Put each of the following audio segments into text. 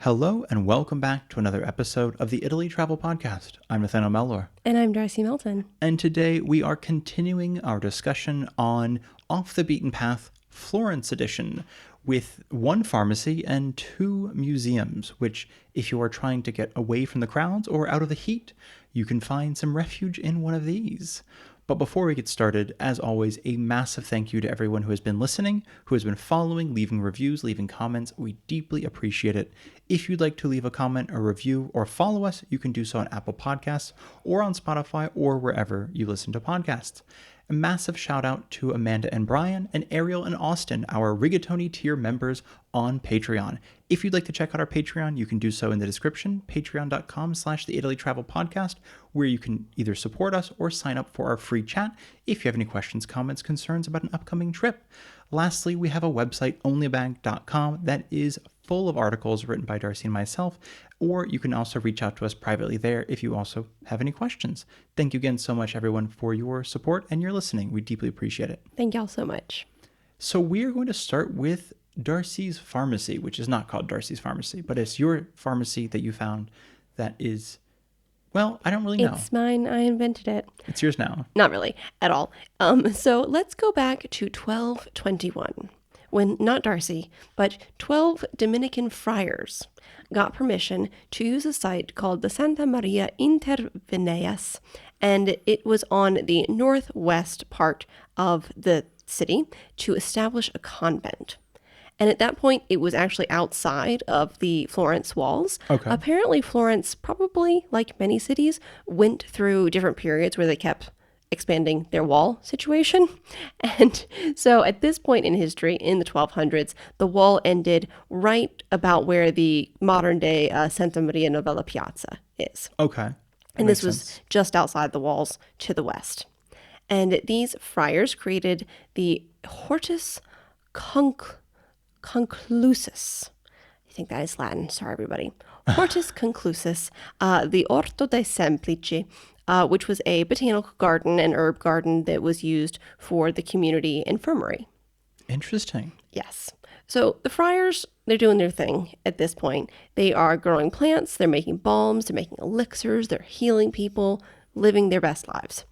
Hello and welcome back to another episode of the Italy Travel Podcast. I'm Nathaniel. And I'm Darcy Melton. And today we are continuing our discussion on Off the Beaten Path Florence edition with one pharmacy and two museums, which if you are trying to get away from the crowds or out of the heat, you can find some refuge in one of these. But before we get started, as always, a massive thank you to everyone who has been listening, who has been following, leaving reviews, leaving comments. We deeply appreciate it. If you'd like to leave a comment, a review, or follow us, you can do so on Apple Podcasts or on Spotify or wherever you listen to podcasts. A massive shout out to Amanda and Brian and Ariel and Austin, our Rigatoni tier members on Patreon. If you'd like to check out our Patreon, you can do so in the description, patreon.com/the Italy Travel Podcast, where you can either support us or sign up for our free chat if you have any questions, comments, concerns about an upcoming trip. Lastly, we have a website, onlybag.com, that is full of articles written by Darcy and myself, or you can also reach out to us privately there if you also have any questions. Thank you again so much, everyone, for your support and your listening. We deeply appreciate it. Thank y'all so much. So we are going to start with Darcy's Pharmacy, which is not called Darcy's Pharmacy, but it's your pharmacy that you found that is, well, I don't really know. It's mine. I invented it. It's yours now. Not really, at all. So let's go back to 1221, when not Darcy, but 12 Dominican friars got permission to use a site called the Santa Maria Novella, and it was on the northwest part of the city to establish a convent. And at that point, it was actually outside of the Florence walls. Okay. Apparently, Florence, probably like many cities, went through different periods where they kept expanding their wall situation. And so at this point in history, in the 1200s, the wall ended right about where the modern day Santa Maria Novella Piazza is. Okay. And this was just outside the walls to the west. And these friars created the Hortus Conclusus. I think that is Latin. Sorry, everybody. Hortus Conclusus, the Orto dei Semplici, which was a botanical garden and herb garden that was used for the community infirmary. Interesting. Yes. So the friars, they're doing their thing at this point. They are growing plants, they're making balms, they're making elixirs, they're healing people, living their best lives.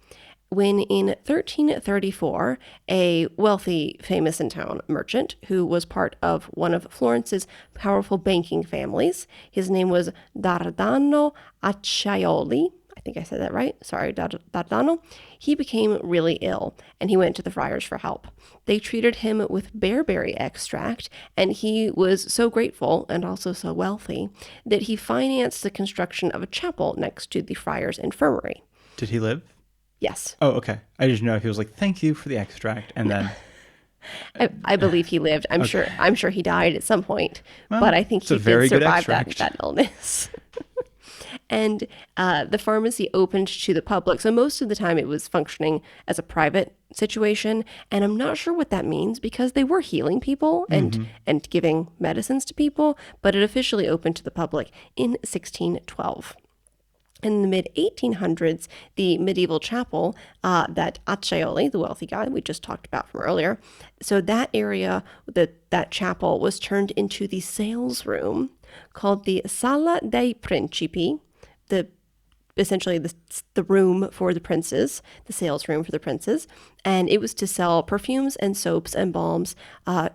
When in 1334, a wealthy, famous in town merchant who was part of one of Florence's powerful banking families, his name was Dardano Acciaioli. I think I said that right. Sorry, Dardano. He became really ill and he went to the friars for help. They treated him with bearberry extract, and he was so grateful and also so wealthy that he financed the construction of a chapel next to the friars' infirmary. Did he live? Yes. Oh, okay. I didn't know. He was like, thank you for the extract. And then I believe he lived. I'm sure he died at some point, well, but I think he did survive that illness. And the pharmacy opened to the public. So most of the time it was functioning as a private situation. And I'm not sure what that means because they were healing people and giving medicines to people, but it officially opened to the public in 1612. In the mid-1800s, the medieval chapel that Acciaioli, the wealthy guy we just talked about from earlier, so that area, that chapel was turned into the sales room called the Sala dei Principi, essentially the room for the princes, the sales room for the princes, and it was to sell perfumes and soaps and balms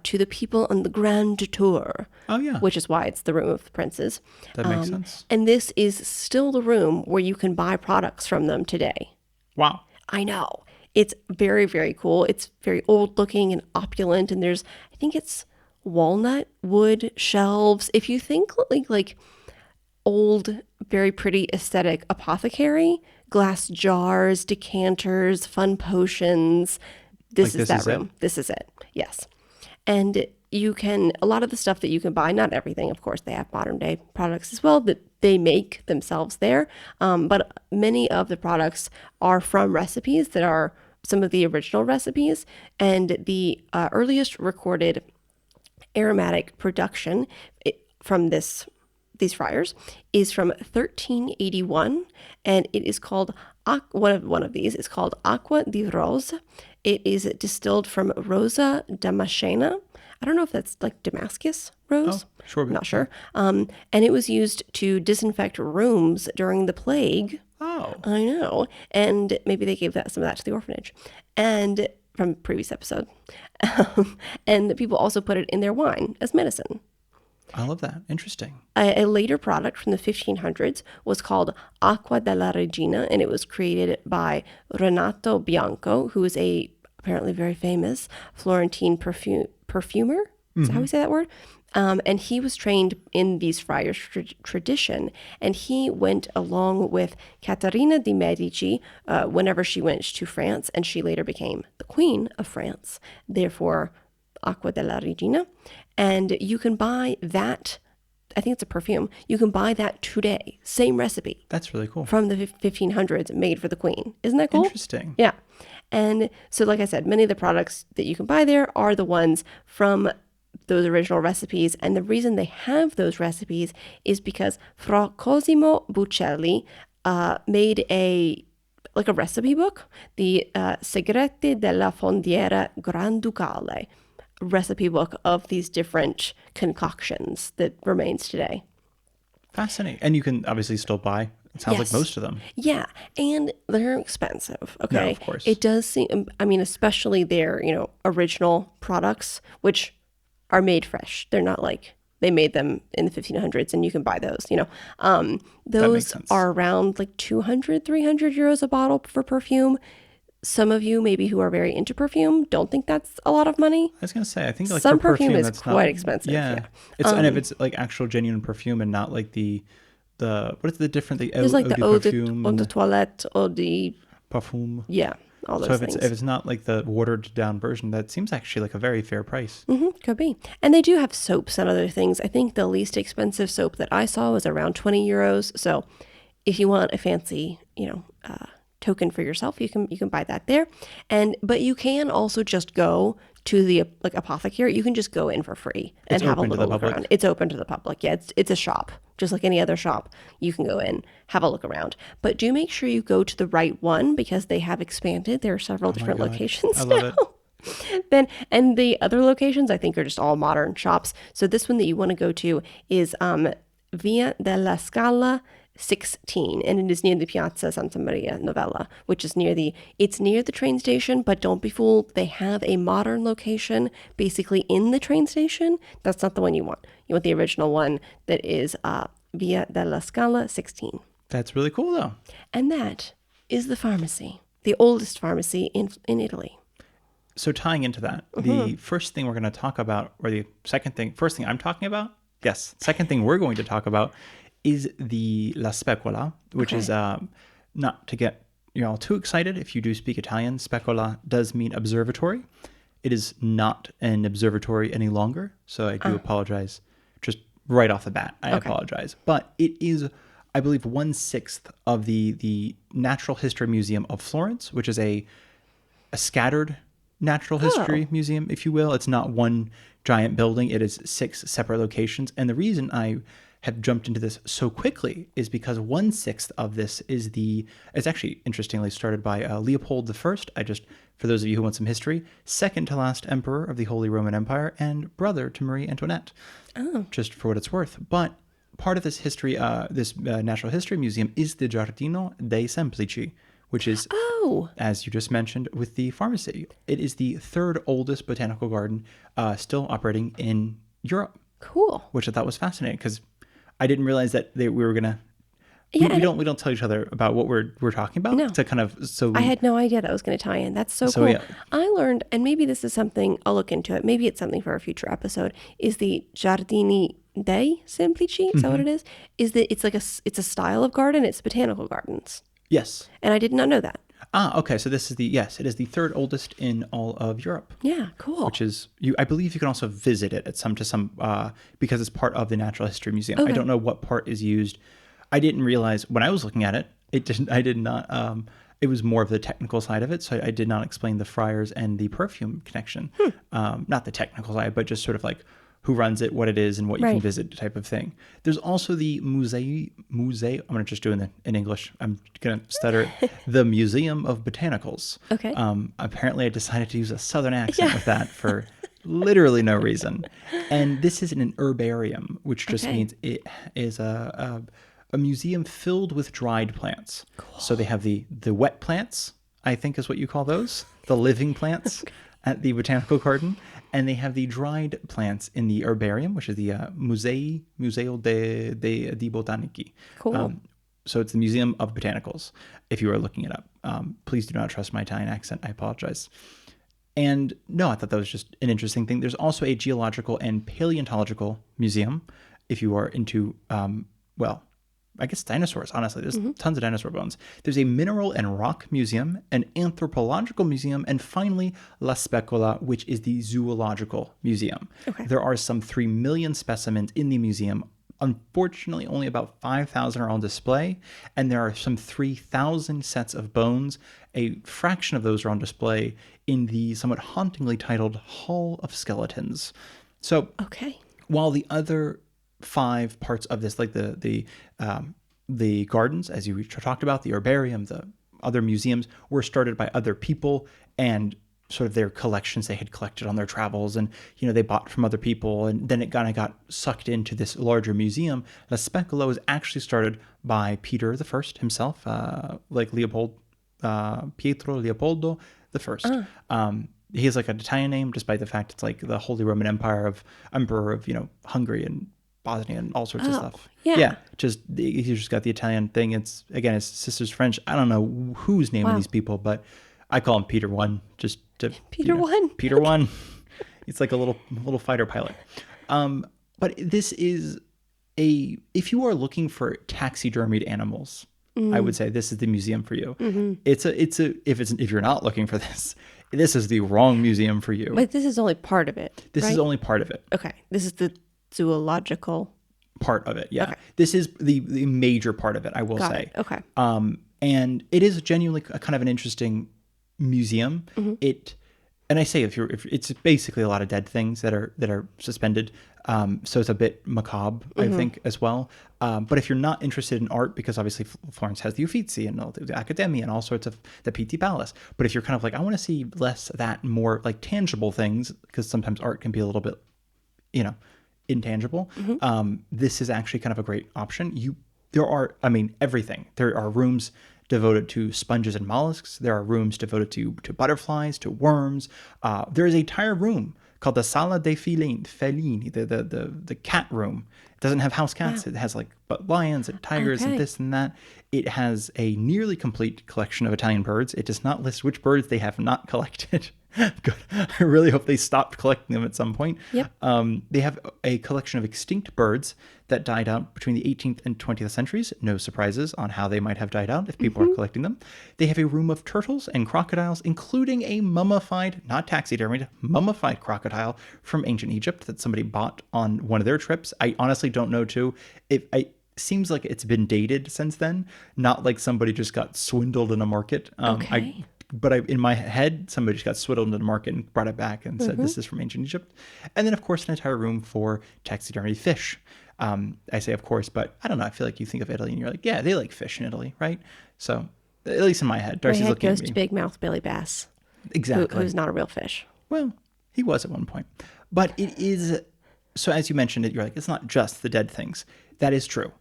to the people on the Grand Tour. Oh, yeah. Which is why it's the room of the princes. That makes sense. And this is still the room where you can buy products from them today. Wow. I know. It's very, very cool. It's very old looking and opulent, and there's, I think it's walnut wood shelves. If you think like old, very pretty aesthetic apothecary, glass jars, decanters, fun potions. This is that room. This is it. Yes. And you can, a lot of the stuff that you can buy, not everything, of course, they have modern day products as well that they make themselves there. But many of the products are from recipes that are some of the original recipes. And the earliest recorded aromatic production from these friars is from 1381, and it is called one of these is called Acqua di Rose. It is distilled from Rosa Damascena. I don't know if that's like Damascus rose. Oh, sure. I'm not sure. And it was used to disinfect rooms during the plague. Oh, I know. And maybe they gave some of that to the orphanage. And from previous episode. And people also put it in their wine as medicine. I love that. Interesting. A later product from the 1500s was called Acqua della Regina, and it was created by Renato Bianco, who is a apparently very famous Florentine perfumer. Is that how we say that word? And he was trained in these friars' tradition, and he went along with Caterina de' Medici whenever she went to France, and she later became the Queen of France, therefore Acqua della Regina. And you can buy that, I think it's a perfume, you can buy that today, same recipe. That's really cool. From the 1500s, made for the Queen. Isn't that cool? Interesting. Yeah. And so, like I said, many of the products that you can buy there are the ones from those original recipes. And the reason they have those recipes is because Fra Cosimo Buccelli made a recipe book, the Segreti della Fondiera Granducale recipe book of these different concoctions that remains today. Fascinating. And you can obviously still buy, it sounds like most of them. Yeah, and they're expensive, okay? No, of course. It does seem, I mean, especially their, original products, which are made fresh. They're not like they made them in the 1500s and you can buy those, Those are around like 200, 300 euros a bottle for perfume. Some of you maybe who are very into perfume don't think that's a lot of money. I was going to say, I think like some for perfume is that's quite expensive. Yeah. It's, and if it's like actual genuine perfume and not like the what is the different, there's like the eau de toilette, eau de parfum. Yeah, all those things. So if it's not like the watered down version, that seems actually like a very fair price. Could be. And they do have soaps and other things. I think the least expensive soap that I saw was around 20 euros. So if you want a fancy, token for yourself, you can buy that there. But you can also just go to the apothecary. You can just go in for free and have a little look around. It's open to the public. Yeah, it's a shop, just like any other shop. You can go in, have a look around. But do make sure you go to the right one because they have expanded. There are several different locations now. I love it. And the other locations I think are just all modern shops. So this one that you want to go to is Via della Scala 16, and it is near the Piazza Santa Maria Novella, which is near the train station, but don't be fooled. They have a modern location basically in the train station. That's not the one you want. You want the original one that is Via della Scala 16. That's really cool though. And that is the pharmacy, the oldest pharmacy in Italy. So tying into that, the first thing we're going to talk about, or first thing I'm talking about? Yes. Second thing we're going to talk about is the La Specola, which is not to get you all too excited. If you do speak Italian, Specola does mean observatory. It is not an observatory any longer, so I do apologize. Just right off the bat, I apologize. But it is, I believe, 1/6 of the Natural History Museum of Florence, which is a scattered natural history museum, if you will. It's not one giant building. It is 6 separate locations. And the reason I have jumped into this so quickly is because 1/6 of this is it's actually interestingly started by Leopold I, for those of you who want some history, second to last emperor of the Holy Roman Empire and brother to Marie Antoinette, just for what it's worth. But part of this history, this Natural History Museum is the Giardino dei Semplici, which is, as you just mentioned, with the pharmacy. It is the 3rd oldest botanical garden still operating in Europe. Cool. Which I thought was fascinating because I didn't realize that we were gonna. Yeah, we don't tell each other about what we're talking about. No. To kind of I had no idea that was going to tie in. That's so cool. Yeah. I learned, and maybe this is something I'll look into it. Maybe it's something for a future episode. Is the Giardini dei Semplici? Is that what it is? Is that it's a style of garden? It's botanical gardens. Yes. And I did not know that. Okay. So this is it is the 3rd oldest in all of Europe. Yeah, cool. Which is, I believe you can also visit it because it's part of the Natural History Museum. Okay. I don't know what part is used. I didn't realize when I was looking at it, I did not, it was more of the technical side of it. So I did not explain the friars and the perfume connection. Not the technical side, but just sort of like who runs it, what it is, and what you can visit type of thing. There's also the Musée, I'm going to just do it in English. I'm going to stutter it. The Museum of Botanicals. Okay. Apparently I decided to use a Southern accent with that for Literally no reason. And this is an herbarium, which just Okay. means it is a museum filled with dried plants. So they have the wet plants, I think is what you call those, the living plants at the botanical garden, and they have the dried plants in the herbarium, which is the Museo di Botanici. Cool. So it's the Museum of Botanicals, if you are looking it up. Please do not trust my Italian accent. I apologize. And no, I thought that was just an interesting thing. There's also a geological and paleontological museum if you are into, well, I guess dinosaurs, honestly. There's tons of dinosaur bones. There's a mineral and rock museum, an anthropological museum, and finally, La Specola, which is the zoological museum. Okay. There are some 3 million specimens in the museum. Unfortunately, only about 5,000 are on display, and there are some 3,000 sets of bones. A fraction of those are on display in the somewhat hauntingly titled Hall of Skeletons. So, Okay. while the other 5 parts of this, like the gardens, as you talked about, the herbarium, the other museums, were started by other people and sort of their collections they had collected on their travels, and they bought from other people, and then it kind of got sucked into this larger museum. La Specola was actually started by Peter the First himself, like Pietro Leopoldo the First. He has like an Italian name, despite the fact it's like the Holy Roman Emperor of Hungary and Bosnia and all sorts of stuff. yeah. He's just got the Italian thing. It's again his sister's French. I don't know who's naming these people, but I call him Peter One, just to Peter One. Peter One. It's like a little fighter pilot. But this is if you are looking for taxidermied animals, I would say this is the museum for you. If you're not looking for this is the wrong museum for you. But this is only part of it. This right? is only part of it. Okay. This is the zoological Part of it, yeah. Okay. This is the major part of it, I will Got say. it. Okay. And it is genuinely a kind of an interesting museum. And I say if it's basically a lot of dead things that are suspended. So it's a bit macabre, I think, as well. But if you're not interested in art, because obviously Florence has the Uffizi and all the Accademia and all sorts of the Pitti Palace. But if you're kind of like, I want to see less of that, more like tangible things, because sometimes art can be a little bit, intangible. This is actually kind of a great option. There are everything. There are rooms devoted to sponges and mollusks. There are rooms devoted to butterflies, to worms. There is an entire room called the Sala dei Felini, the cat room. It doesn't have house cats. It has lions and tigers and this and that. It has a nearly complete collection of Italian birds. It does not list which birds they have not collected. Good. I really hope they stopped collecting them at some point. Yep. They have a collection of extinct birds that died out between the 18th and 20th centuries. No surprises on how they might have died out if people are collecting them. They have a room of turtles and crocodiles, including a mummified, not taxidermied, mummified crocodile from ancient Egypt that somebody bought on one of their trips. I honestly don't know, too. It seems like it's been dated since then, not like somebody just got swindled in a market. Okay. But in my head, somebody just got swindled into the market and brought it back and said, this is from ancient Egypt. And then, of course, an entire room for taxidermy fish. I say, of course, but I don't know. I feel like you think of Italy and you're like, yeah, they like fish in Italy, right? So, at least in my head, Darcy's looking at me. Goes to big mouth Billy Bass. Exactly. Who's not a real fish. Well, he was at one point. But it is, so as you mentioned it, you're like, it's not just the dead things. That is true.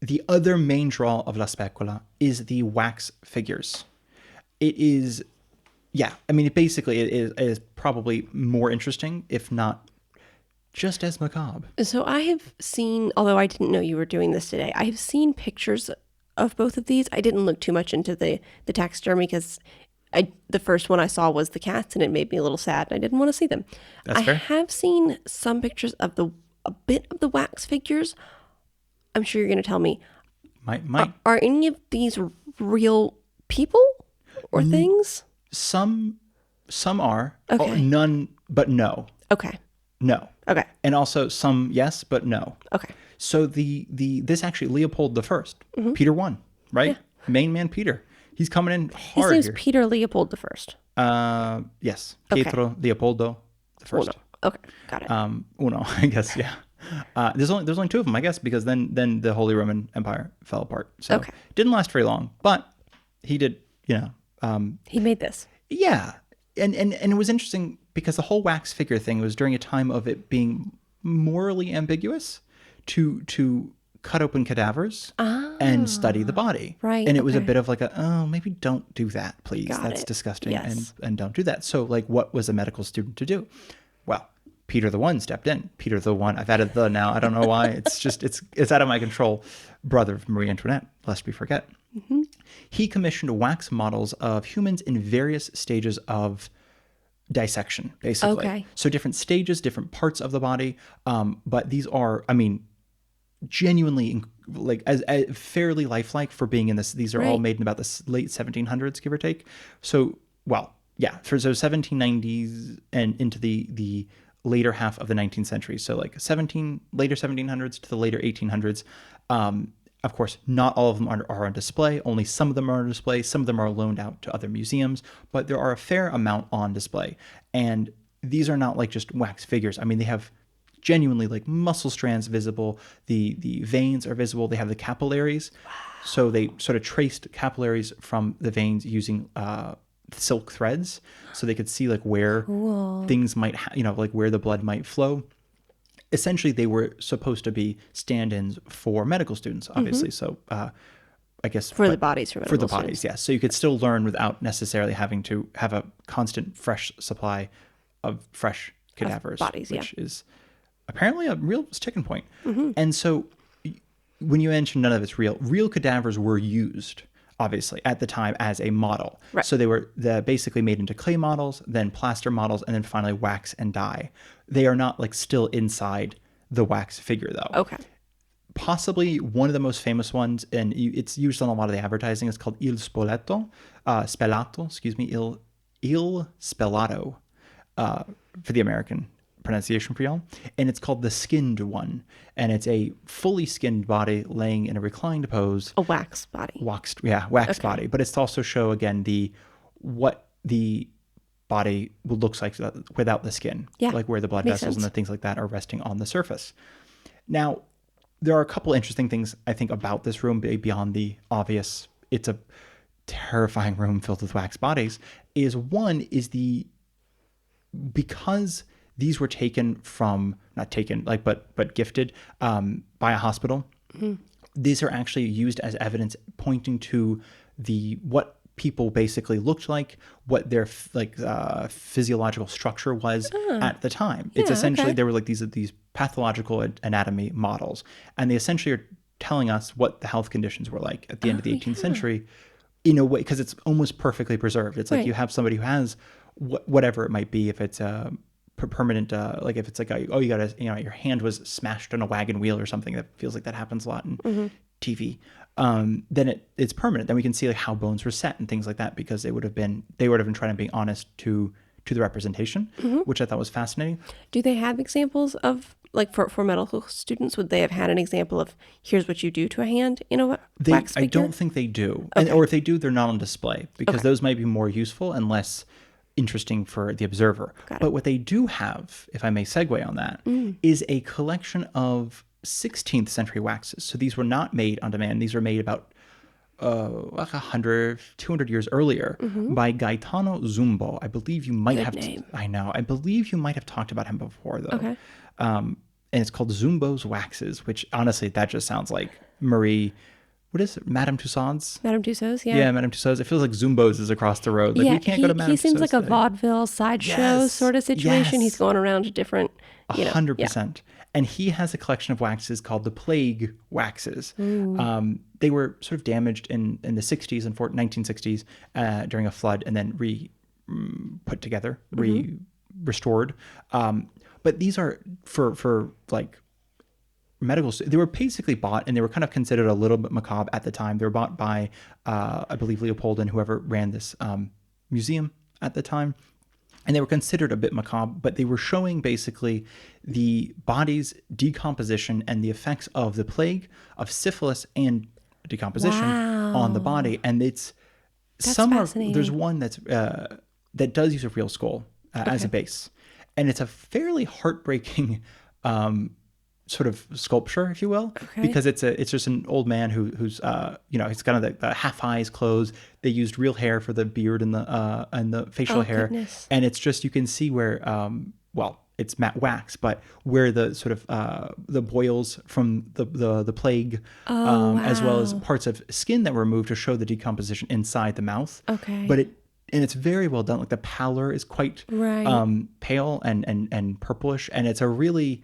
The other main draw of La Specola is the wax figures. It is, basically it is probably more interesting, if not just as macabre. So I have seen, although I didn't know you were doing this today, I have seen pictures of both of these. I didn't look too much into the taxidermy because the first one I saw was the cats and it made me a little sad and I didn't want to see them. That's fair. I have seen some pictures of a bit of the wax figures. I'm sure you're going to tell me. Might. Are any of these real people or things? Some are. Okay. Oh, none, but no. Okay. No. Okay. And also some yes, but no. Okay. So this actually Leopold the First, Peter I, right? Yeah. Main man Peter. He's coming in His hard name's here. Peter Leopold the First. Yes. Okay. Pietro Leopoldo the First. Uno. Okay. Got it. Uno, I guess, yeah. There's only 2 of them, I guess, because then the Holy Roman Empire fell apart. So Okay. didn't last very long, but he did, He made this. yeah. And it was interesting because the whole wax figure thing was during a time of it being morally ambiguous to cut open cadavers and study the body. Right, And it was a okay. bit of like oh, maybe don't do that, please. Got That's it. disgusting, Yes. and don't do that. So like, what was a medical student to do? Well, Peter the One stepped in. Peter the One. I've added the now. I don't know why. It's just it's out of my control. Brother of Marie Antoinette, lest we forget. He commissioned wax models of humans in various stages of dissection, basically. Okay. So different stages, different parts of the body. But these are, I mean, genuinely like as fairly lifelike for being in this. These are all Right. made in about the late 1700s, give or take. So, well, yeah, so 1790s and into the later half of the 19th century. So like later 1700s to the later 1800s. Of course, not all of them are on display. Only some of them are on display. Some of them are loaned out to other museums, but there are a fair amount on display. And these are not like just wax figures. I mean, they have genuinely like muscle strands visible. The veins are visible. They have the capillaries. So they sort of traced capillaries from the veins using silk threads, so they could see like where things might, like where the blood might flow. Essentially, they were supposed to be stand-ins for medical students, obviously. So I guess For the bodies, for the medical bodies, students. yes. So you could still learn without necessarily having to have a constant fresh supply of fresh cadavers, bodies, yeah. which is apparently a real sticking point. And so when you mention none of it's real cadavers were used, obviously, at the time as a model. Right. So they were basically made into clay models, then plaster models, and then finally wax and dye. They are not like still inside the wax figure, though. Okay. Possibly one of the most famous ones, and it's used on a lot of the advertising, is called Il Spoleto, Spelato, excuse me, Il Spelato, for the American pronunciation for y'all. And it's called the skinned one. And it's a fully skinned body laying in a reclined pose. A wax body. Wax body. But it's to also show, again, what the body looks like without the skin. Yeah, Like where the blood makes vessels sense. and the things like that are resting on the surface. Now, there are a couple interesting things, I think, about this room beyond the obvious. It's a terrifying room filled with wax bodies. Because these were taken from, not taken, like, but gifted by a hospital. These are actually used as evidence pointing to what people basically looked like, what their physiological structure was at the time. It's essentially, okay. there were like these pathological anatomy models, and they essentially are telling us what the health conditions were like at the end of the 18th century, in a way, because it's almost perfectly preserved. It's like Right. you have somebody who has whatever it might be, if it's permanent, like if it's like you got your hand was smashed on a wagon wheel or something. That feels like that happens a lot in TV. Then it's permanent. Then we can see like how bones were set and things like that, because they would have been trying to be honest to the representation, which I thought was fascinating. Do they have examples of, like, for medical students, would they have had an example of here's what you do to a hand in a wax I figure? don't think they do, or if they do, they're not on display, because those might be more useful and less interesting for the observer. Got it. But what they do have, if I may segue on that, is a collection of 16th century waxes. So these were not made on demand. These were made about like 100, 200 years earlier by Gaetano Zumbo. I believe you might Good have. name. I know. I believe you might have talked about him before, though. Okay. And it's called Zumbo's Waxes, which honestly, that just sounds like Marie. What is it? Madame Tussauds? Madame Tussauds, Yeah, Madame Tussauds. It feels like Zumbo's is across the road. Like, yeah, we can't go to Madame he seems Tussauds like a today. vaudeville sideshow Yes, sort of situation. yes. He's going around to different, 100%. And he has a collection of waxes called the Plague Waxes. They were sort of damaged in the 60s and 1960s during a flood, and then put together, restored. But these are for like medical. They were basically bought, and they were kind of considered a little bit macabre at the time. They were bought by, I believe, Leopold and whoever ran this museum at the time. And they were considered a bit macabre, but they were showing basically the body's decomposition and the effects of the plague, of syphilis, and decomposition on the body. And it's fascinating. there's one that does use a real skull as a base, and it's a fairly heartbreaking sort of sculpture, if you will, because it's just an old man who's he's kind of the half eyes closed. They used real hair for the beard and the facial hair, goodness. and it's just you can see where it's matte wax, but where the sort of the boils from the plague, as well as parts of skin that were removed to show the decomposition inside the mouth. Okay. But it's very well done. Like the pallor is quite pale and purplish, and it's a really.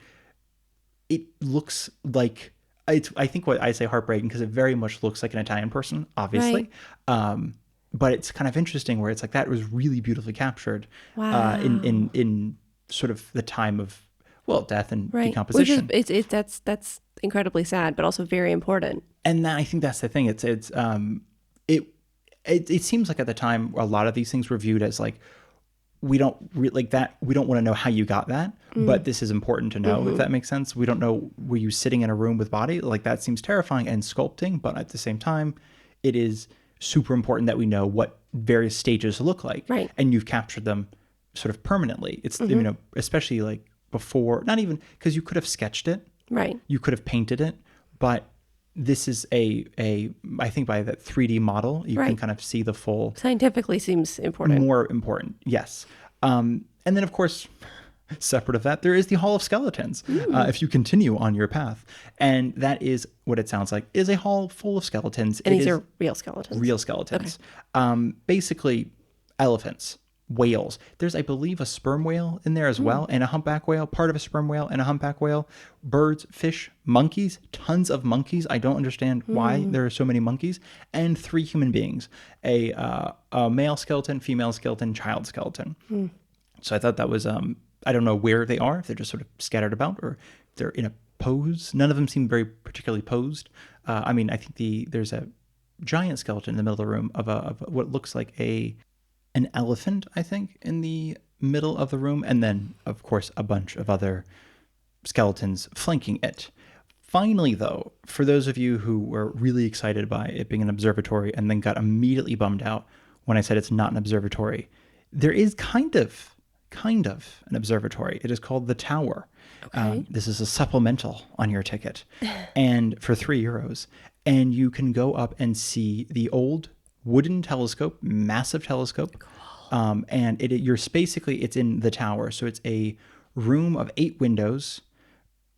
It looks like I think what I say heartbreaking because it very much looks like an Italian person, obviously. But it's kind of interesting where it's like that was really beautifully captured in sort of the time of death and decomposition. Which is that's incredibly sad, but also very important. And I think that's the thing. It seems like at the time a lot of these things were viewed as like we don't want to know how you got that, but this is important to know, if that makes sense. We don't know, were you sitting in a room with body? Like that seems terrifying and sculpting, but at the same time, it is super important that we know what various stages look like. Right. And you've captured them sort of permanently. It's, especially like before, not even, because you could have sketched it. Right. You could have painted it, but this is I think by that 3D model, you can kind of see the full. Scientifically seems important. More important, yes. And then, of course, separate of that, there is the Hall of Skeletons, if you continue on your path. And that is what it sounds like, is a hall full of skeletons. And these are real skeletons? Real skeletons. Okay. Basically, elephants, whales. There's, I believe, a sperm whale in there as well, and a humpback whale, part of a sperm whale and a humpback whale, birds, fish, monkeys, tons of monkeys. I don't understand why there are so many monkeys, and 3 human beings, a male skeleton, female skeleton, child skeleton. So I thought that was, I don't know where they are, if they're just sort of scattered about or if they're in a pose. None of them seem very particularly posed. I think there's a giant skeleton in the middle of the room of what looks like an elephant, I think, in the middle of the room. And then, of course, a bunch of other skeletons flanking it. Finally, though, for those of you who were really excited by it being an observatory and then got immediately bummed out when I said it's not an observatory, there is kind of an observatory. It is called the Tower. Okay. This is a supplemental on your ticket, and for €3. And you can go up and see the old wooden telescope, massive telescope. Cool. And it's in the tower. So it's a room of 8 windows.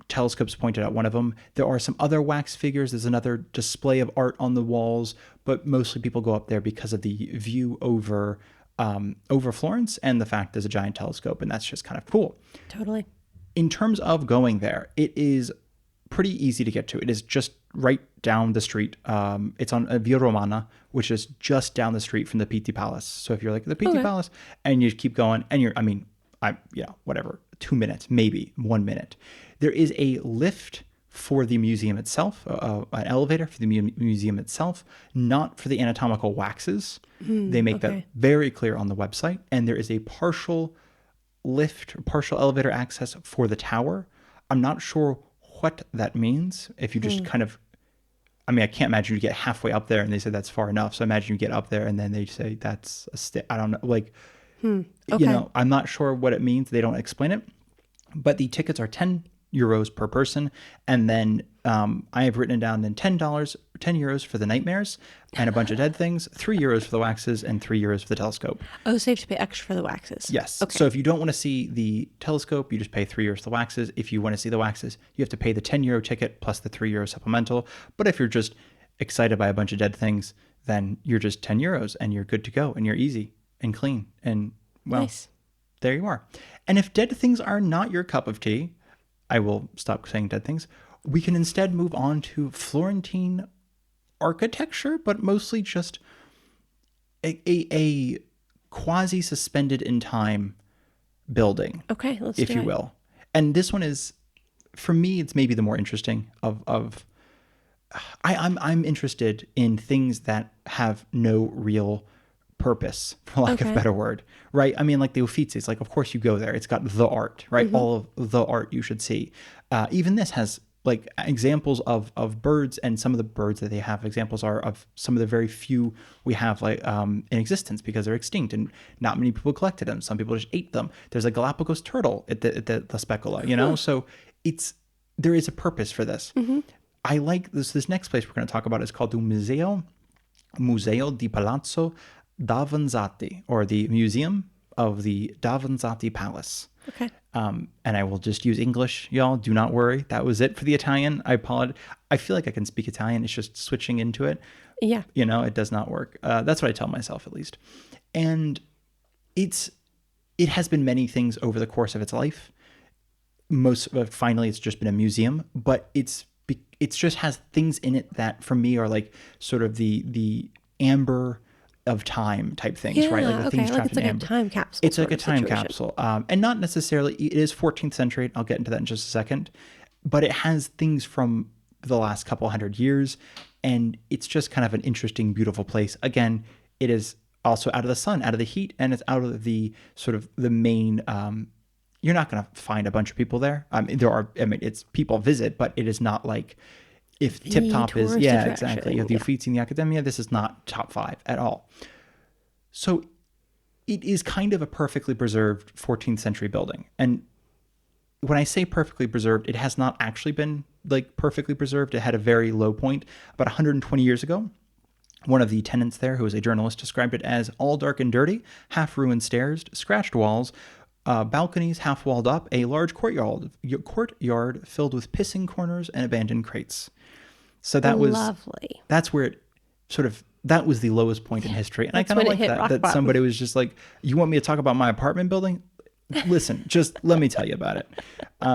Telescopes pointed out one of them. There are some other wax figures. There's another display of art on the walls, but mostly people go up there because of the view over Florence and the fact there's a giant telescope, and that's just kind of cool. Totally. In terms of going there, it is pretty easy to get to. It is just right down the street. It's on Via Romana, which is just down the street from the Pitti Palace. So if you're like the Pitti Palace and you keep going and whatever, 2 minutes, maybe 1 minute. There is a lift for the museum itself, an elevator for the museum itself, not for the anatomical waxes. They make that very clear on the website. And there is a partial elevator access for the tower. I'm not sure what that means. If you just kind of, I can't imagine you get halfway up there and they say that's far enough. So I imagine you get up there and then they say that's I don't know. I'm not sure what it means. They don't explain it. But the tickets are €10 per person. And then I have written it down in €10 for the nightmares and a bunch of dead things, €3 for the waxes, and €3 for the telescope. Oh, so you have to pay extra for the waxes. Yes. Okay. So if you don't want to see the telescope, you just pay €3 for the waxes. If you want to see the waxes, you have to pay the €10 ticket plus the €3 supplemental. But if you're just excited by a bunch of dead things, then you're just €10 and you're good to go and you're easy and clean. And nice. There you are. And if dead things are not your cup of tea, I will stop saying dead things. We can instead move on to Florentine architecture, but mostly just a quasi-suspended in time building. Okay, let's if do you it. will. And this one is, for me, it's maybe the more interesting of I'm interested in things that have no real purpose, for lack of a better word, right? Like the Uffizi, it's like, of course you go there. It's got the art, right? All of the art you should see. Even this has like examples of birds, and some of the birds that they have examples are of some of the very few we have in existence because they're extinct and not many people collected them. Some people just ate them. There's a Galapagos turtle at the Specola, So there is a purpose for this. I like this next place we're going to talk about is called the Museo di Palazzo Davanzati, or the Museum of the Davanzati Palace. Okay. And I will just use English, y'all. Do not worry. That was it for the Italian. I apologize. I feel like I can speak Italian. It's just switching into it. Yeah. It does not work. That's what I tell myself, at least. And it has been many things over the course of its life. Finally, it's just been a museum, but it's just has things in it that for me are like sort of the amber of time type things, right? Like the things trapped it's in like amber. a time capsule. It's like a sort of time situation. capsule. And not necessarily, it is 14th century. I'll get into that in just a second. But it has things from the last couple hundred years. And it's just kind of an interesting, beautiful place. Again, it is also out of the sun, out of the heat, and it's out of the sort of the main, you're not going to find a bunch of people there. It's people visit, but it is not like if Tip Top is, tourist exactly. If the Uffizi in the Accademia, this is not top 5 at all. So it is kind of a perfectly preserved 14th century building. And when I say perfectly preserved, it has not actually been like perfectly preserved. It had a very low point about 120 years ago. One of the tenants there, who was a journalist, described it as all dark and dirty, half ruined stairs, scratched walls, balconies half walled up, a large courtyard filled with pissing corners and abandoned crates. So that was lovely. That's where it sort of, that was the lowest point in history. And I kind of like that bottom. somebody was just like, you want me to talk about my apartment building? Listen, just let me tell you about it.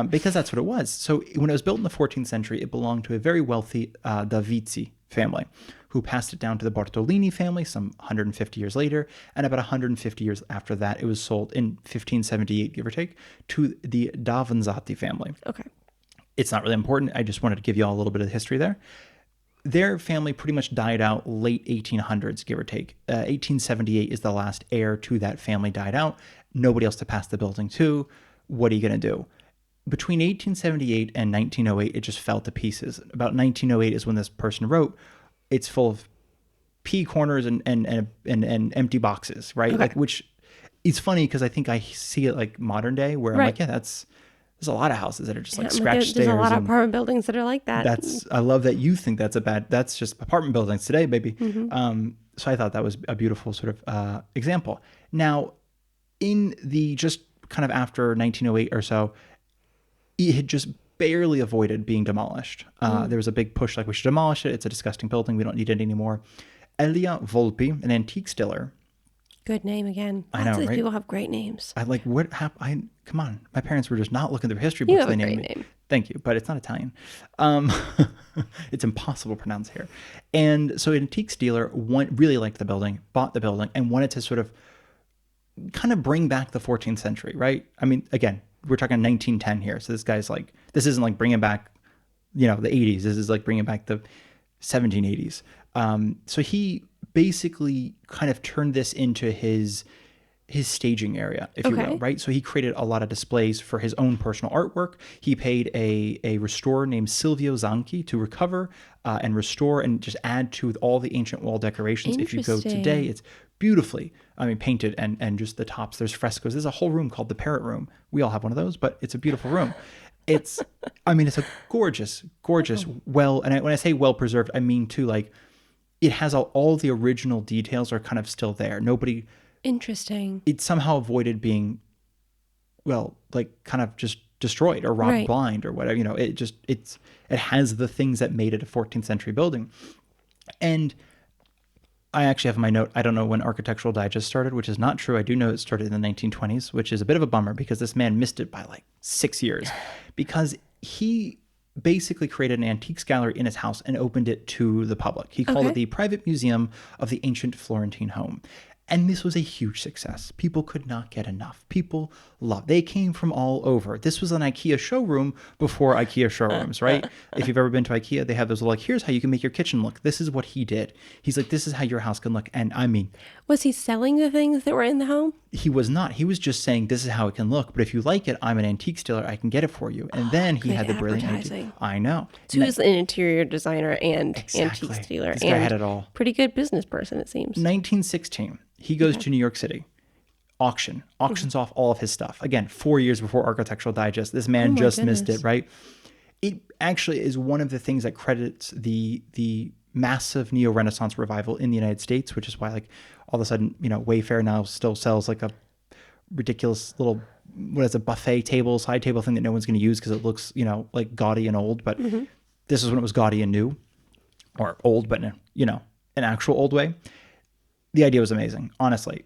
Because that's what it was. So when it was built in the 14th century, it belonged to a very wealthy Davizi family, who passed it down to the Bartolini family some 150 years later. And about 150 years after that, it was sold in 1578, give or take, to the Davanzati family. Okay. It's not really important. I just wanted to give you all a little bit of the history there. Their family pretty much died out late 1800s, give or take. 1878 is the last heir to that family died out. Nobody else to pass the building to. What are you going to do? Between 1878 and 1908, it just fell to pieces. About 1908 is when this person wrote, it's full of pea corners and empty boxes, right? Okay. Like, which it's funny because I think I see it like modern day where I'm like, yeah, there's a lot of houses that are just like scratched stairs. There's a lot of apartment buildings that are like that. I love that you think that's just apartment buildings today, baby. So I thought that was a beautiful sort of example. Now, in the just kind of after 1908 or so, it had just barely avoided being demolished. There was a big push like we should demolish it. It's a disgusting building. We don't need it anymore. Elia Volpi, an antique stiller. Good name again. I know, Lots of these right? people have great names. I like what happened. Come on, my parents were just not looking through history books. You have They a named great me. name. Thank you, but it's not Italian. It's impossible to pronounce here. And so an antique dealer really liked the building, bought the building, and wanted to sort of kind of bring back the 14th century, right? I mean, again, we're talking 1910 here. So this guy's like, this isn't like bringing back, the 80s. This is like bringing back the 1780s. So he basically kind of turned this into his staging area, if you will, right? So he created a lot of displays for his own personal artwork. He paid a restorer named Silvio Zanchi to recover and restore and just add to all the ancient wall decorations. If you go today, it's beautifully, painted and just the tops. There's frescoes. There's a whole room called the Parrot Room. We all have one of those, but it's a beautiful room. It's a gorgeous, when I say well preserved, I mean too, like it has all the original details are kind of still there. Interesting. It somehow avoided being, kind of just destroyed or robbed blind or whatever. It has the things that made it a 14th century building. And I actually have in my note, I don't know when Architectural Digest started, which is not true. I do know it started in the 1920s, which is a bit of a bummer because this man missed it by like 6 years because he basically created an antiques gallery in his house and opened it to the public. He called it the Private Museum of the Ancient Florentine Home. And this was a huge success. People could not get enough. People loved. They came from all over. This was an IKEA showroom before IKEA showrooms, right? If you've ever been to IKEA, they have those like, here's how you can make your kitchen look. This is what he did. He's like, this is how your house can look. And was he selling the things that were in the home? He was not. He was just saying, this is how it can look. But if you like it, I'm an antique dealer. I can get it for you. And then he had the brilliant idea. I know. So he was an interior designer and antique dealer. This guy had it all. Pretty good business person, it seems. 1916. He goes to New York City, auctions off all of his stuff. Again, 4 years before Architectural Digest. This man just missed it, right? It actually is one of the things that credits the massive neo-Renaissance revival in the United States, which is why like all of a sudden, Wayfair now still sells like a ridiculous little, what is a buffet table, side table thing that no one's going to use because it looks, like gaudy and old. But this is when it was gaudy and new, or old, but in an actual old way. The idea was amazing, honestly.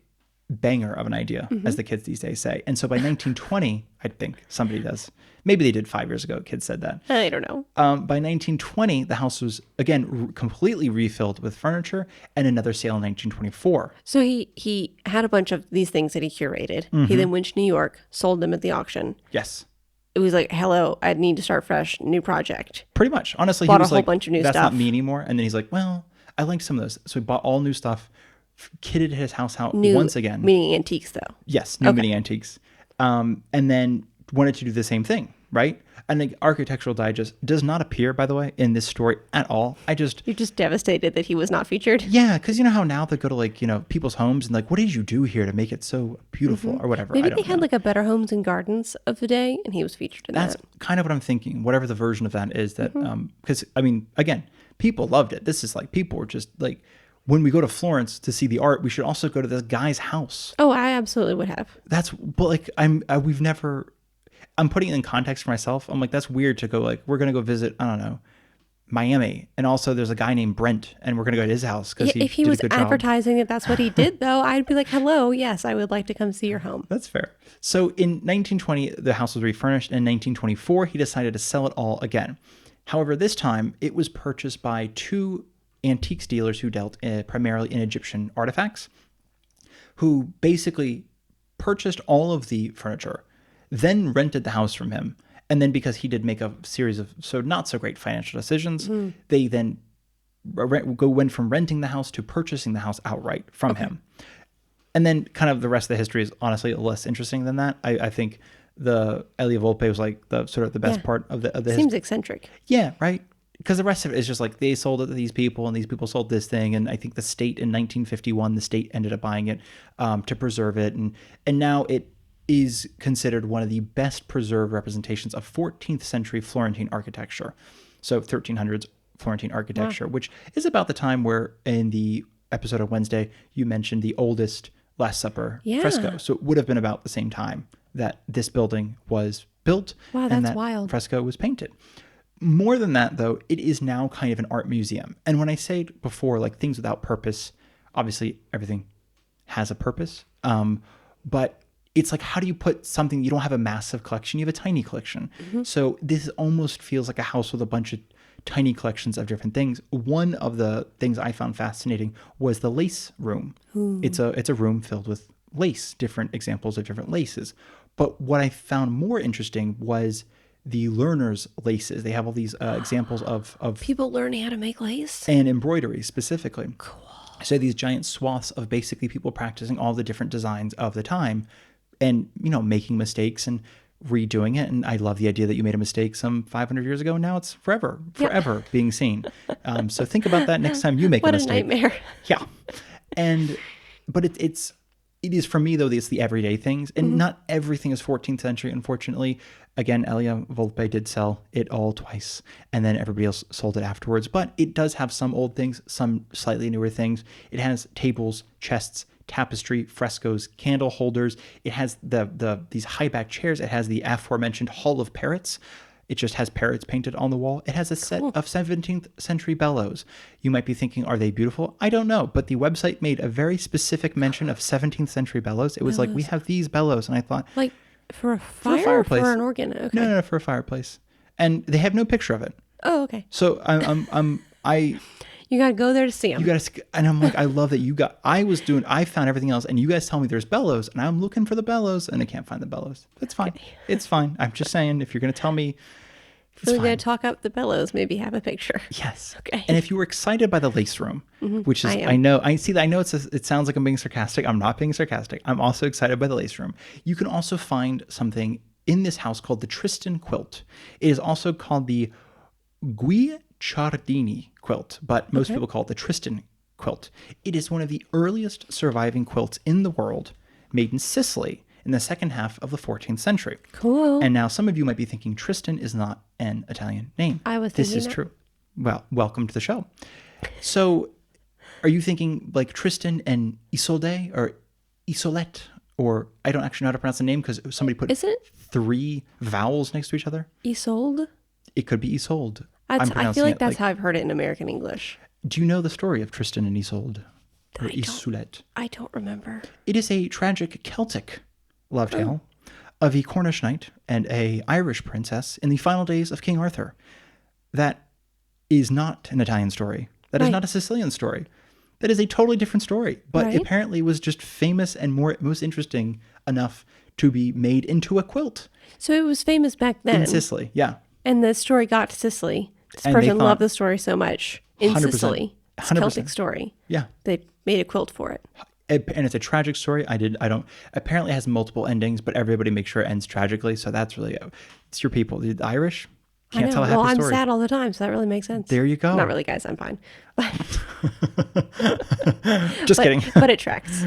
Banger of an idea, as the kids these days say. And so by 1920, I think somebody does. Maybe they did 5 years ago. Kids said that. I don't know. By 1920, the house was, again, completely refilled with furniture, and another sale in 1924. So he had a bunch of these things that he curated. He then went to New York, sold them at the auction. Yes. It was like, hello, I need to start fresh, new project. Pretty much. Honestly, Bought he was a whole like, bunch of new that's stuff. not me anymore. And then he's like, well, I like some of those. So he bought all new stuff, kitted his house out New, once again. meaning antiques, though. Yes, new mini antiques. And then wanted to do the same thing, right? And the Architectural Digest does not appear, by the way, in this story at all. You're just devastated that he was not featured. Yeah, because you know how now they go to like, people's homes and like, what did you do here to make it so beautiful or whatever? Maybe I don't they had know. like a Better Homes and Gardens of the day, and he was featured in That's that. kind of what I'm thinking. Whatever the version of that is, that because I mean, again, people loved it. This is like, people were just like, when we go to Florence to see the art, we should also go to this guy's house. Oh, I absolutely would have. But like, I'm putting it in context for myself. I'm like, that's weird to go like, we're gonna go visit, I don't know, Miami, and also there's a guy named Brent, and we're gonna go to his house because If he did was a good job. advertising that that's what he did, though, I'd be like, hello, yes, I would like to come see your home. That's fair. So in 1920, the house was refurnished. In 1924, he decided to sell it all again. However, this time it was purchased by two antiques dealers who dealt primarily in Egyptian artifacts, who basically purchased all of the furniture, then rented the house from him. And then because he did make a series of not so great financial decisions, they then went from renting the house to purchasing the house outright from him. And then kind of the rest of the history is honestly less interesting than that. I think the Elia Volpe was like the sort of the best part of the Seems eccentric. Yeah, right. Because the rest of it is just like they sold it to these people and these people sold this thing. And I think the state in 1951, the state ended up buying it to preserve it. And now it is considered one of the best preserved representations of 14th century Florentine architecture. So 1300s Florentine architecture, which is about the time where in the episode of Wednesday, you mentioned the oldest Last Supper fresco. So it would have been about the same time that this building was built. Wow, and that's that wild. fresco was painted. More than that, though, it is now kind of an art museum. And when I say before, like things without purpose, obviously everything has a purpose. But it's like, how do you put something, you don't have a massive collection, you have a tiny collection. So this almost feels like a house with a bunch of tiny collections of different things. One of the things I found fascinating was the lace room. It's a room filled with lace, different examples of different laces. But what I found more interesting was the learners' laces. They have all these examples of People learning how to make lace? and embroidery specifically. Cool. So these giant swaths of basically people practicing all the different designs of the time and, making mistakes and redoing it. And I love the idea that you made a mistake some 500 years ago and now it's forever being seen. So think about that next time you make a mistake. What a nightmare. Yeah. But it is for me, though, it's the everyday things. And not everything is 14th century, unfortunately. Again, Elia Volpe did sell it all twice, and then everybody else sold it afterwards. But it does have some old things, some slightly newer things. It has tables, chests, tapestry, frescoes, candle holders. It has these high-back chairs. It has the aforementioned Hall of Parrots. It just has parrots painted on the wall. It has a set of 17th century bellows. You might be thinking, are they beautiful? I don't know. But the website made a very specific mention of 17th century bellows. It was like, we have these bellows. And I thought, Like for a for a fire or fireplace. for an organ? Okay. No, for a fireplace. And they have no picture of it. Oh, okay. So You got to go there to see them. you guys, and I'm like, I love that I found everything else and you guys tell me there's bellows and I'm looking for the bellows and I can't find the bellows. It's fine. It's fine. I'm just saying, if you're going to tell me, We're going to talk up the bellows, maybe have a picture. yes. Okay. And if you were excited by the lace room, which is, I am. I know it sounds like I'm being sarcastic. I'm not being sarcastic. I'm also excited by the lace room. You can also find something in this house called the Tristan quilt. It is also called the Guicciardini quilt, but most people call it the Tristan quilt. It is one of the earliest surviving quilts in the world, made in Sicily in the second half of the 14th century. Cool. And now some of you might be thinking Tristan is not an Italian name. I was This thinking is that. true. Well, welcome to the show. So, are you thinking like Tristan and Isolde or Isolette? Or I don't actually know how to pronounce the name because somebody put Is it 3 vowels next to each other. Isolde? It could be Isolde. I feel pronouncing like it that's how I've heard it in American English. Do you know the story of Tristan and Isolde? Or I don't. Isolette? I don't remember. It is a tragic Celtic love tale of a Cornish knight and a Irish princess in the final days of King Arthur. That is not an Italian story. That is Right. not a Sicilian story. That is a totally different story. But Right. apparently was just famous and most interesting enough to be made into a quilt So it was famous back then. in Sicily. Yeah. And the story got to Sicily. This And they person thought- loved the story so much in 100%. Sicily. It's a 100%. Celtic story. Yeah. They made a quilt for it. And it's a tragic story. Apparently it has multiple endings, but everybody makes sure it ends tragically. So that's really, it's your people. The Irish I can't know. tell a Well, happy I'm story. sad all the time, so that really makes sense. There you go. Not really, guys. I'm fine. Just kidding. But it tracks.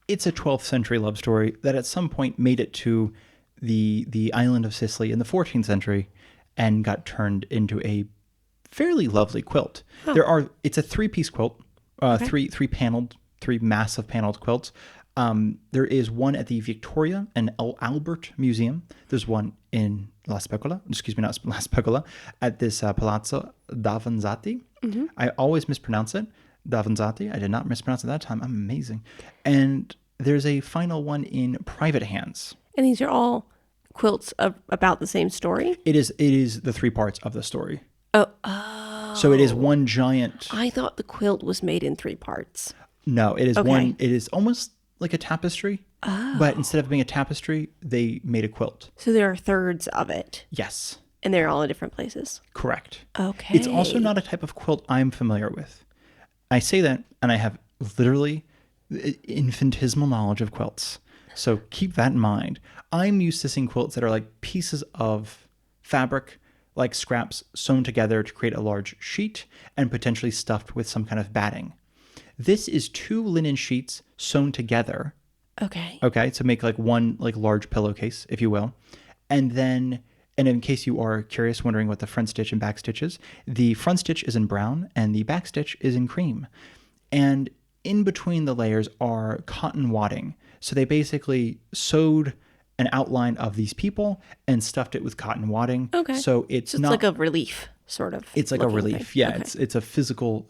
It's a 12th century love story that at some point made it to the island of Sicily in the 14th century and got turned into a fairly lovely quilt. It's a 3-piece quilt, three massive paneled quilts. There is one at the Victoria and Albert Museum. There's one in La Specola, at this Palazzo Davanzati. I always mispronounce it. Davanzati. I did not mispronounce it that time. I'm amazing. And there's a final one in private hands. And these are all quilts about the same story? It is the 3 parts of the story. Oh. So it is one giant. I thought the quilt was made in 3 parts. No, it is Okay. one. It is almost like a tapestry, but instead of being a tapestry, they made a quilt. So there are thirds of it, Yes, and they're all in different places. correct. Okay. It's also not a type of quilt I'm familiar with. I say that, and I have literally infinitesimal knowledge of quilts. So keep that in mind. I'm used to seeing quilts that are like pieces of fabric, like scraps sewn together to create a large sheet and potentially stuffed with some kind of batting. This is 2 linen sheets sewn together, Okay. okay, to make like one like large pillowcase, if you will. And in case you are curious, wondering what the front stitch and back stitch is, the front stitch is in brown and the back stitch is in cream. And in between the layers are cotton wadding. So they basically sewed an outline of these people and stuffed it with cotton wadding. Okay. So it's So it's not like a relief, sort of. it's like a looking relief. thing. Yeah, Okay. it's a physical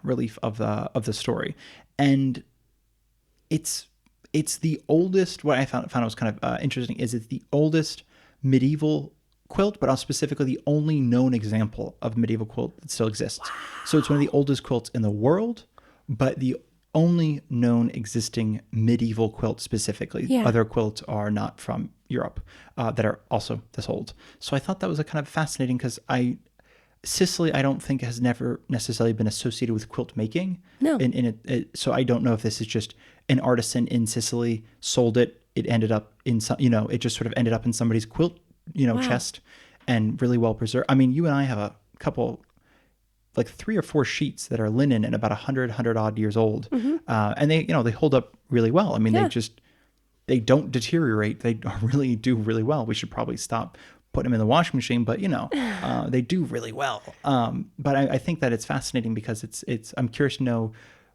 relief of the story. And it's the oldest. What I found was kind of interesting is it's the oldest medieval quilt, but also specifically the only known example of medieval quilt that still exists. Wow. So it's one of the oldest quilts in the world, but the only known existing medieval quilt specifically. Yeah. Other quilts are not from Europe that are also this old. So I thought that was a kind of fascinating because Sicily, I don't think has never necessarily been associated with quilt making. No. So I don't know if this is just an artisan in Sicily sold it. It ended up in some, it just sort of ended up in somebody's quilt, Wow. chest, and really well preserved. I mean, you and I have a couple, like 3 or 4 sheets that are linen and about 100 odd years old, and they hold up really well. I mean, Yeah. they don't deteriorate. They really do really well. We should probably stop putting them in the washing machine, but they do really well. But I think that it's fascinating because I'm curious to know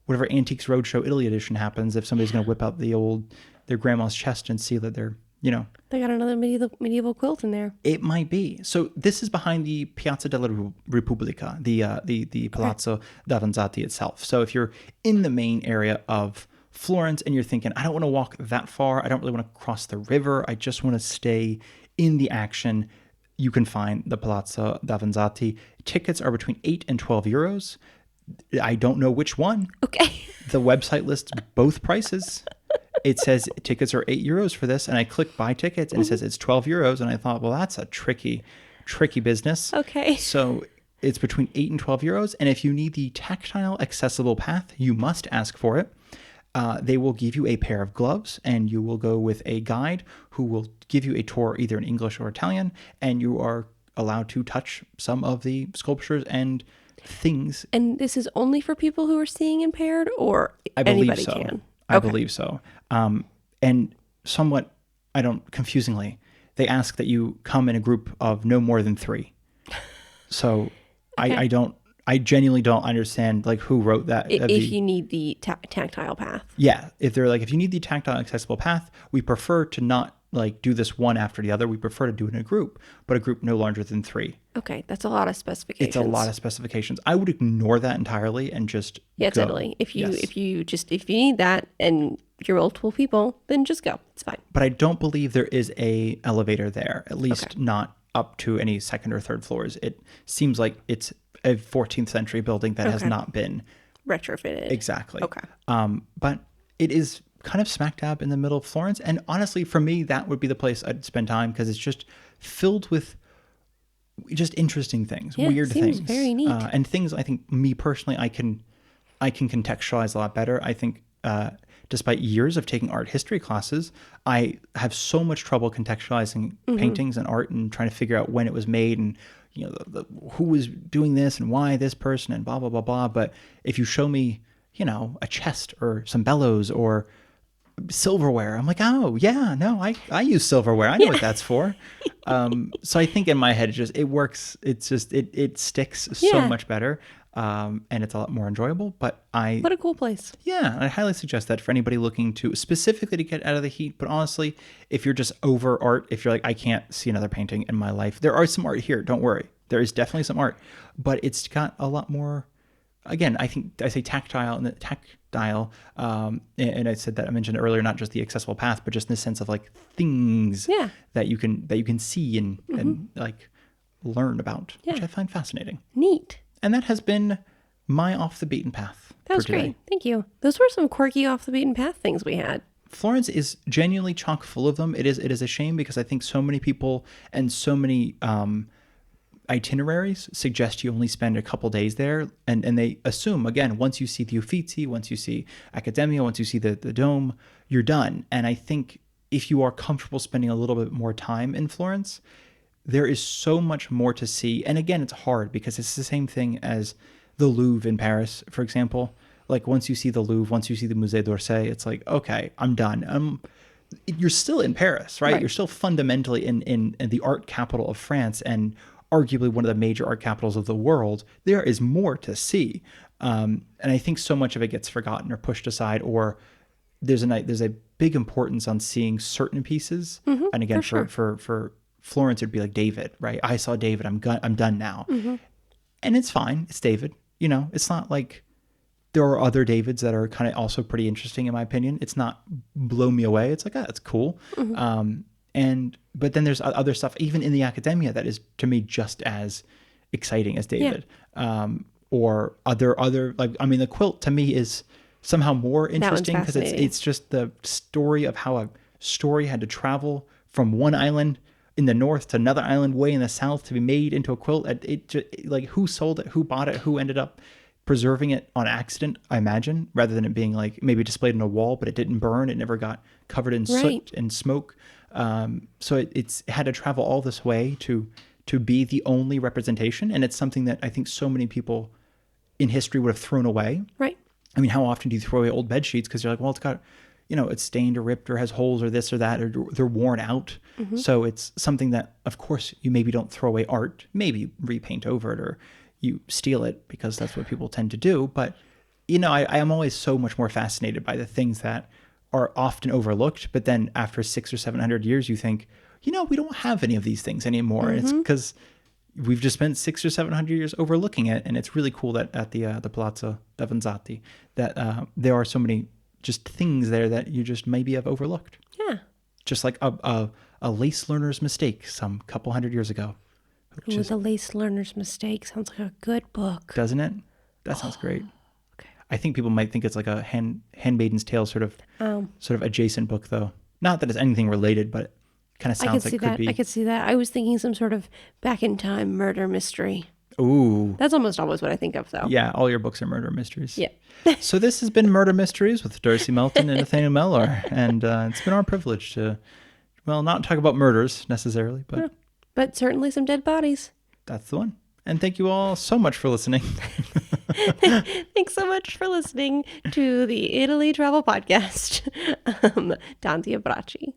whatever Antiques Roadshow Italy edition happens, if somebody's going to whip out their grandma's chest and see that they're, They got another medieval quilt in there. it might be. So this is behind the Piazza della Repubblica, the Palazzo Davanzati itself. So if you're in the main area of Florence and you're thinking, I don't want to walk that far, I don't really want to cross the river, I just want to stay in the action, you can find the Palazzo Davanzati. Tickets are between 8 and 12 euros. I don't know which one. Okay. The website lists both prices. It says tickets are 8 euros for this, and I click buy tickets, and it says it's 12 euros, and I thought, well, that's a tricky business. Okay. So it's between 8 and 12 euros, and if you need the tactile accessible path, you must ask for it. They will give you a pair of gloves, and you will go with a guide who will give you a tour either in English or Italian, and you are allowed to touch some of the sculptures and things. And this is only for people who are seeing impaired, or I believe anybody so. can? I believe so. And somewhat, confusingly, they ask that you come in a group of no more than 3. So Okay. I genuinely don't understand like who wrote that. If you need the tactile path. Yeah, if they're like, if you need the tactile accessible path, we prefer to not like do this one after the other. We prefer to do it in a group, but a group no larger than 3. Okay, that's a lot of It's specifications. a lot of specifications. I would ignore that entirely and just Yeah, go. totally. If you Yes. if you need that and you're multiple people, then just go. It's fine. But I don't believe there is a elevator there, at least not up to any second or third floors. It seems like it's a 14th century building that has not been Retrofitted. exactly. Okay. But it is kind of smack dab in the middle of Florence. And honestly, for me, that would be the place I'd spend time because it's just filled with just interesting things, Yeah, weird seems things. very neat. And things I think me personally, I can contextualize a lot better. I think despite years of taking art history classes, I have so much trouble contextualizing paintings and art and trying to figure out when it was made and who was doing this and why this person and blah blah blah blah. But if you show me a chest or some bellows or silverware, I'm like, oh yeah, no, I use silverware, I know what that's for. So I think in my head it works. It's just it sticks so Yeah. much better, and it's a lot more enjoyable. But What a cool place. yeah, I highly suggest that for anybody looking to specifically to get out of the heat. But honestly, if you're just over art, if you're like, I can't see another painting in my life, there are some art here. Don't worry. There is definitely some art, but it's got a lot more. Again, I think I say tactile and tactile, and I said that I mentioned earlier, not just the accessible path, but just in the sense of like things Yeah. that you can see and like learn about, which Yeah. I find fascinating. Neat. And that has been my off the beaten path. That was for today. great. Thank you. Those were some quirky off the beaten path things we had. Florence is genuinely chock full of them. It is a shame because I think so many people and so many itineraries suggest you only spend a couple days there, and they assume, again, once you see the Uffizi, once you see Accademia, once you see the Dome, you're done. And I think if you are comfortable spending a little bit more time in Florence, there is so much more to see. And again, it's hard because it's the same thing as the Louvre in Paris, for example. Like once you see the Louvre, once you see the Musée d'Orsay, it's like, okay, I'm done. You're still in Paris, right? You're still fundamentally in the art capital of France and arguably one of the major art capitals of the world. There is more to see. And I think so much of it gets forgotten or pushed aside, or there's a big importance on seeing certain pieces. And again, for Florence, it'd be like David, right? I saw David. I'm done now. And it's fine. It's David. It's not like there are other Davids that are kind of also pretty interesting in my opinion. It's not blow me away. It's like, it's cool. But then there's other stuff, even in the Accademia, that is to me just as exciting as David. Or other like, I mean, the quilt to me is somehow more interesting because it's just the story of how a story had to travel from one island in the north to another island way in the south to be made into a quilt. Like who sold it, who bought it, who ended up preserving it on accident, I imagine, rather than it being like maybe displayed on a wall, but it didn't burn. It never got covered in soot and smoke. So it had to travel all this way to be the only representation. And it's something that I think so many people in history would have thrown away. Right. I mean, how often do you throw away old bed sheets because you're like, well, it's got, it's stained or ripped or has holes or this or that, or they're worn out. So it's something that, of course, you maybe don't throw away art, maybe repaint over it or you steal it because that's what people tend to do. But, I am always so much more fascinated by the things that are often overlooked. But then after 600 or 700 years, you think, we don't have any of these things anymore. And it's because we've just spent 600 or 700 years overlooking it. And it's really cool that at the Palazzo Davanzati that there are so many just things there that you just maybe have overlooked. Yeah. Just like a lace learner's mistake some couple hundred years ago. Ooh, The Lace Learner's Mistake sounds like a good book. Doesn't it? That sounds great. Okay. I think people might think it's like a Handmaiden's Tale sort of adjacent book, though. Not that it's anything related, but it kind of sounds like it could be. I could see that. I was thinking some sort of back in time murder mystery. Ooh. That's almost always what I think of, though. Yeah, all your books are murder mysteries. Yeah. So this has been Murder Mysteries with Darcy Melton and Nathaniel Mellor. And it's been our privilege to, not talk about murders necessarily, but... Yeah. But certainly some dead bodies. That's the one. And thank you all so much for listening. Thanks so much for listening to the Italy Travel Podcast. Tanti abbracci.